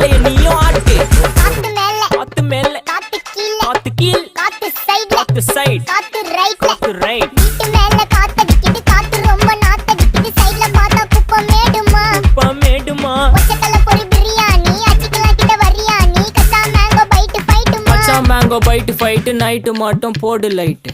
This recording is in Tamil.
தலைய நீயும் ஆட்டு. காத்து மேல காத்து மேல காத்து கீழ காத்து கீழ் காத்து சைடுல காத்து சைட் காத்து ரைட்ல காத்து ரைட். வீட்டு மேல காத்தடிக்குது காத்து ரொம்ப நாத்தடிக்குது சைடுல பார்த்தா குப்பை மேடுமா மேடுமா ஒச்சக்கல்ல பொரி பிரியாணி அச்சிக்கலாம் கிட்ட வரியாணி கச்சா மேங்கோ பைட்டு ஃபைட்டுமா மச்சான் மேங்கோ பைட்டு ஃபைட்டு நைட்டு மட்டும் போடு லைட்டு.